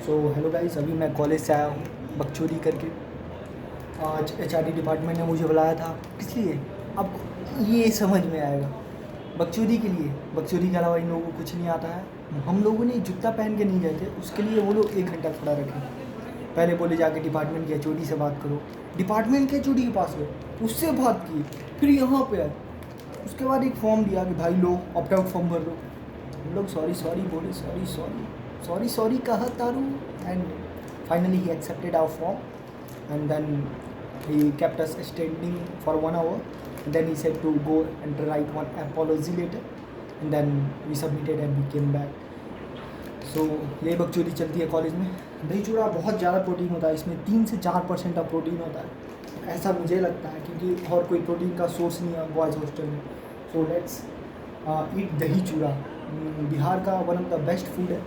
So hello guys, अभी मैं college से आया हूँ बकचोदी करके। आज एचआरडी डिपार्टमेंट ने मुझे बुलाया था। किस लिए? अब ये समझ में आएगा। बकचोदी के लिए। बकचोदी के अलावा इन लोगों को कुछ नहीं आता है। हम लोगों ने जूता पहन के नहीं गए थे, उसके लिए वो लोग 1 घंटा खड़ा रखे। पहले बोले जाके डिपार्टमेंट के एचओडी से बात करो। डिपार्टमेंट के एचओडी के पास गए, उससे बात की, फिर यहाँ पे आए। उसके बाद एक फॉर्म दिया कि भाई लो ऑप्ट आउट फॉर्म भर लो। हम लोग सॉरी सॉरी बोले, सॉरी सॉरी सॉरी सॉरी कहा तारू। And finally he accepted our form and then he kept us standing for 1 hour, and then he said to go and write one apology letter, and then we submitted and we came back. So ये बकचोदी चलती है college में। दही चूड़ा बहुत ज़्यादा protein होता है, इसमें 3 से 4% का प्रोटीन होता है, ऐसा मुझे लगता है, क्योंकि और कोई प्रोटीन का सोर्स नहीं है बॉयज़ हॉस्टल में। सो लेट्स ईट दही चूड़ा। बिहार का one of the best food है।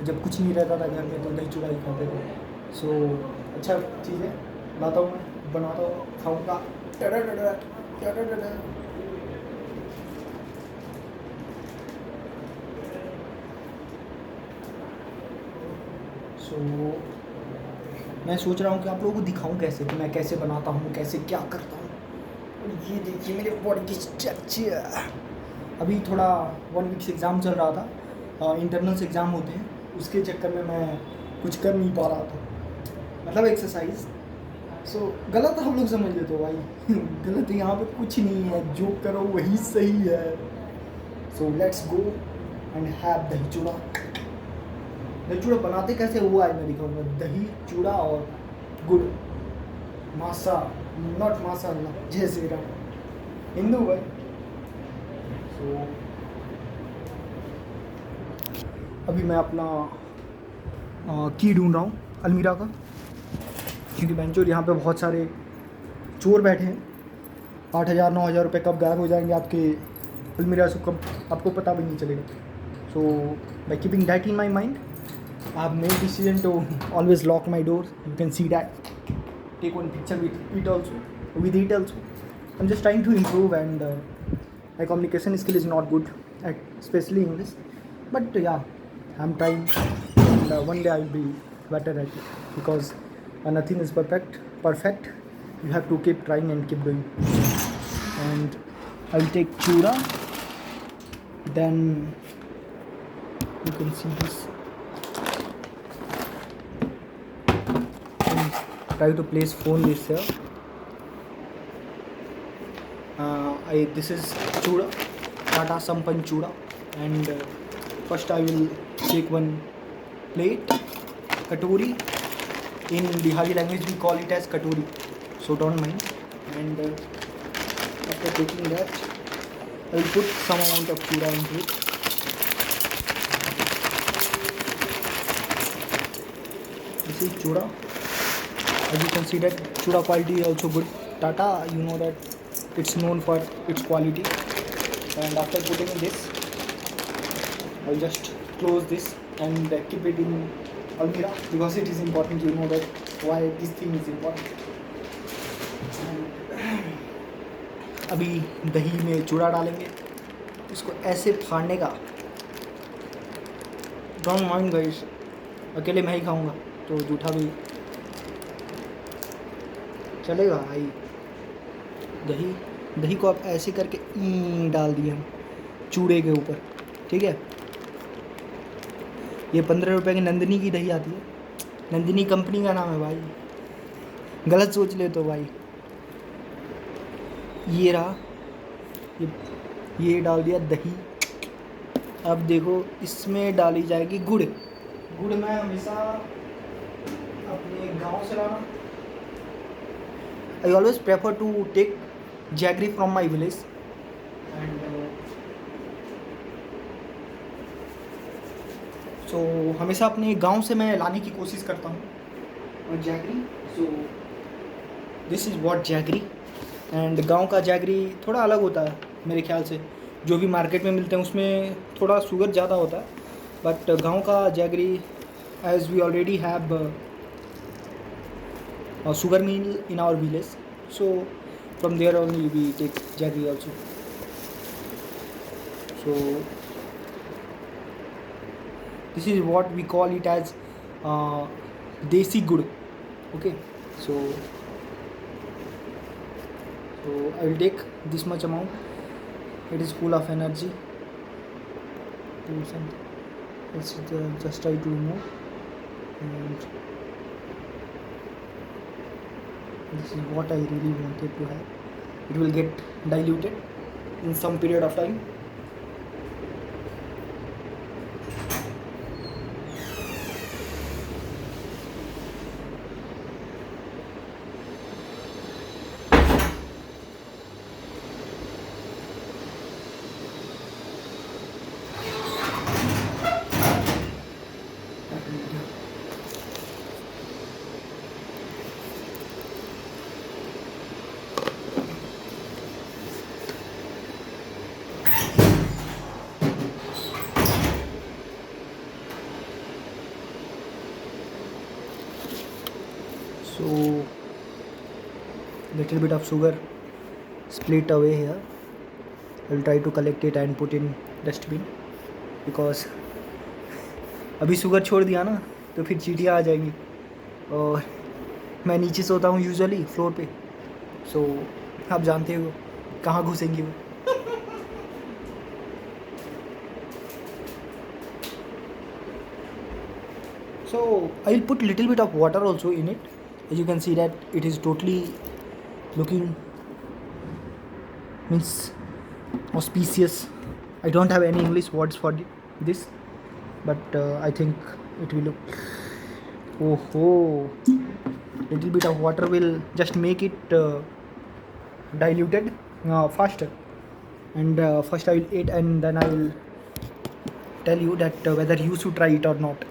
जब कुछ नहीं रहता था घर में तो दही चूड़ा ही खाते थे। सो अच्छा चीज़ है, बनाता हूँ मैं, बनाता हूँ, खाऊँगा। सो मैं सोच रहा हूँ कि आप लोगों को दिखाऊँ कैसे, कि मैं कैसे बनाता हूँ, कैसे क्या करता हूँ। और ये देखिए मेरे बॉडी की स्ट्रक्चर। अभी थोड़ा 1 वीक से एग्ज़ाम चल रहा था, इंटरनल्स एग्ज़ाम होते हैं, उसके चक्कर में मैं कुछ कर नहीं पा रहा था, मतलब एक्सरसाइज। सो गलत हम लोग समझ लेते हो भाई। गलत यहाँ पे कुछ नहीं है, जो करो वही सही है। So let's go and have दही चूड़ा। दही चूड़ा बनाते कैसे वो आज मैं दिखाऊंगा। दही चूड़ा और गुड़, मासा, नॉट मासाला, जय श्री राम, हिंदू भाई। सो अभी मैं अपना की ढूंढ रहा हूँ अलमीरा का, क्योंकि बेंचोर यहाँ पे बहुत सारे चोर बैठे हैं। 8,000 9,000 रुपये कब गायब हो जाएंगे आपके अलमीरा से, कब आपको पता भी नहीं चलेगा। So by keeping that in my mind, I have made decision to always lock my door. You can see that, take one picture with it also. I am just trying to improve and my communication skill is not good at especially English, but yeah, I'm trying, and one day I will be better at it, because nothing is perfect. You have to keep trying and keep doing. And I will take chura, then you can see this, and try to place phone this here. This is chura, Tata Sampann chura, and first I will take one plate, katori. In Bihari language we call it as katori, so don't mind. And after taking that, I will put some amount of chura into it. This is chura. As you can see that chura quality is also good. Tata, you know that it's known for its quality. And after putting in this, I'll just close this and keep it in almirah, because it is important. You know that why this thing is important. अभी दही में चूड़ा डालेंगे, इसको ऐसे फाड़ने का। Don't mind guys, अकेले मैं ही खाऊंगा तो जूठा भी चलेगा भाई। दही को आप ऐसे करके डाल दिए हम चूड़े के ऊपर, ठीक है। ये 15 रुपये की नंदिनी की दही आती है, नंदिनी कंपनी का नाम है भाई, गलत सोच ले तो भाई। ये रहा, ये डाल दिया दही। अब देखो इसमें डाली जाएगी गुड़। गुड़ मैं हमेशा अपने गांव से लाना। I always prefer to take jaggery from my village, and so हमेशा अपने गांव से मैं लाने की कोशिश करता हूँ और jaggery. So this is what jaggery. And गांव का जैगरी थोड़ा अलग होता है मेरे ख्याल से, जो भी मार्केट में मिलते हैं उसमें थोड़ा शुगर ज़्यादा होता है, बट गांव का jaggery, as we already have sugar mill in our village, so from there only we take jaggery also. So this is what we call it as desi good. Okay, so I will take this much amount. It is full of energy. Let's just try to remove, and this is what I really wanted to have. It will get diluted in some period of time. So little bit of sugar split away here. I will try to collect it and put in dustbin, because अभी sugar छोड़ दिया ना तो फिर चींटियाँ आ जाएंगी, और मैं नीचे सोता हूँ यूजुअली फ्लोर पे, सो आप जानते हो कहाँ घुसेंगी वो. So I will put little bit of water also in it. As you can see that it is totally looking means auspicious. I don't have any English words for this, but I think it will look. Oh, little bit of water will just make it diluted faster. And first I will eat, and then I will tell you that whether you should try it or not.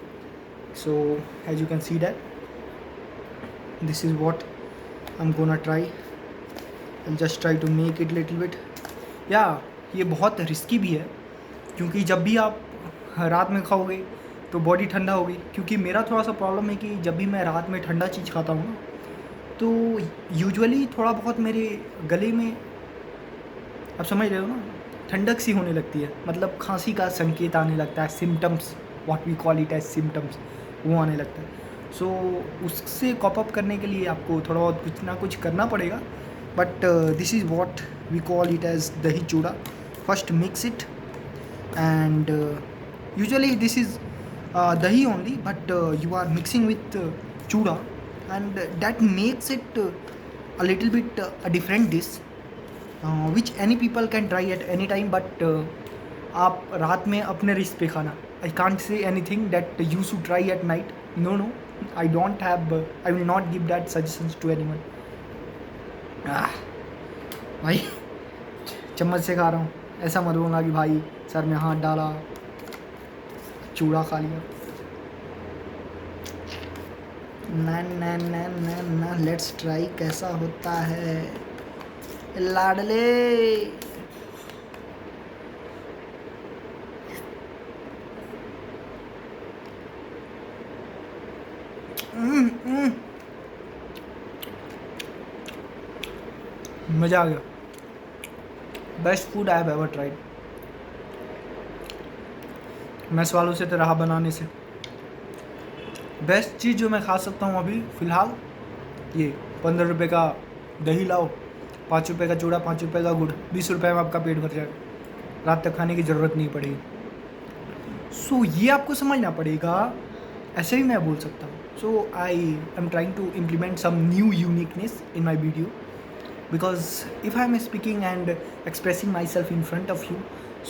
So as you can see that this is what I'm gonna try. I'll just try to make it little bit. ये बहुत risky भी है, क्योंकि जब भी आप रात में खाओगे तो बॉडी ठंडा होगी. क्योंकि मेरा थोड़ा सा प्रॉब्लम है कि जब भी मैं रात में ठंडा चीज़ खाता हूँ ना, तो यूजुअली थोड़ा बहुत मेरे गले में, आप समझ रहे हो ना, ठंडक सी होने लगती है. मतलब खांसी का संकेत आने लगता है, symptoms, what we call it as symptoms, वो आने लगता है. सो उससे कॉप अप करने के लिए आपको थोड़ा बहुत कुछ ना कुछ करना पड़ेगा. But this is what we call it as dahi chura. First mix it, and usually this is dahi only, but you are mixing with chuda, and that makes it a little bit a different dish, which any people can try at any time, but आप रात में अपने risk पे खाना. I can't say anything that you should try at night. No, I don't have, I will not give that suggestions to anyone. भाई चम्मच से खा रहा हूँ, ऐसा मत बोलना कि भाई सर में हाथ डाला चूड़ा खा लिया. ना लेट्स ट्राई कैसा होता है लाडले. मज़ा आ गया. Best food I have ever tried. Mess वालों से तो रहा बनाने से. बेस्ट चीज़ जो मैं खा सकता हूँ अभी फ़िलहाल, ये 15 रुपये का दही लाओ, 5 रुपये का चूड़ा, 5 रुपये का गुड़, 20 रुपये में आपका पेट भर जाएगा. रात तक खाने की ज़रूरत नहीं पड़ेगी. सो ये आपको समझना पड़ेगा. ऐसे भी मैं बोल सकता हूँ. So I am trying to implement some new uniqueness in my video, because if I am speaking and expressing myself in front of you,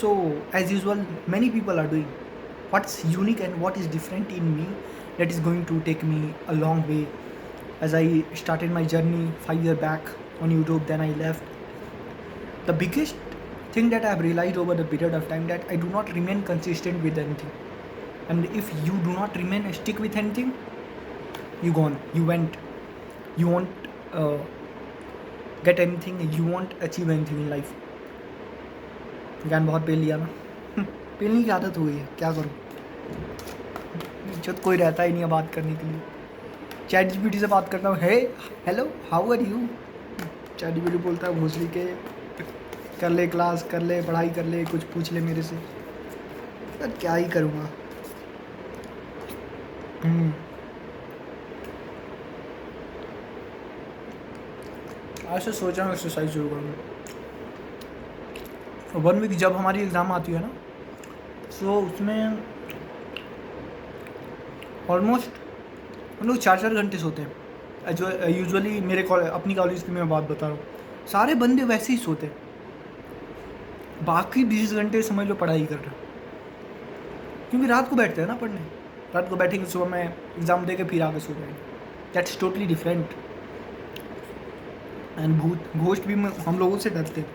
so as usual many people are doing. What's unique and what is different in me, that is going to take me a long way. As I started my journey 5 years back on YouTube, then I left. The biggest thing that I have realized over the period of time, that I do not remain consistent with anything. And if you do not remain stick with anything, you gone, you went, you won't get anything, you won't achieve anything in life. ज्ञान बहुत P लिया ना. पीने की आदत हो गई है, क्या करूँ. जब कोई रहता ही नहीं है बात करने के लिए. चैट जीपीटी से बात करता हूँ, hey hello how are you. ChatGPT बोलता है भोसड़ी के, कर ले क्लास, कर ले पढ़ाई, कर ले कुछ पूछ ले मेरे से. यार क्या ही करूँगा. आज से सोच रहा हूँ एक्सरसाइज शुरू करूँगा। 1 वीक जब हमारी एग्ज़ाम आती है ना, सो उसमें ऑलमोस्ट हम लोग 4-4 घंटे सोते हैं। जो यूजुअली मेरे अपनी कॉलेज की मैं बात बता रहा हूँ, सारे बंदे वैसे ही सोते हैं। बाकी 20 घंटे समझ लो पढ़ाई कर रहे, क्योंकि रात को बैठते हैं ना पढ़ने। रात को बैठेंगे, सुबह में एग्ज़ाम दे के फिर आके सो जाएंगे। That's totally different. And ghost भी हम लोगों से डरते हैं।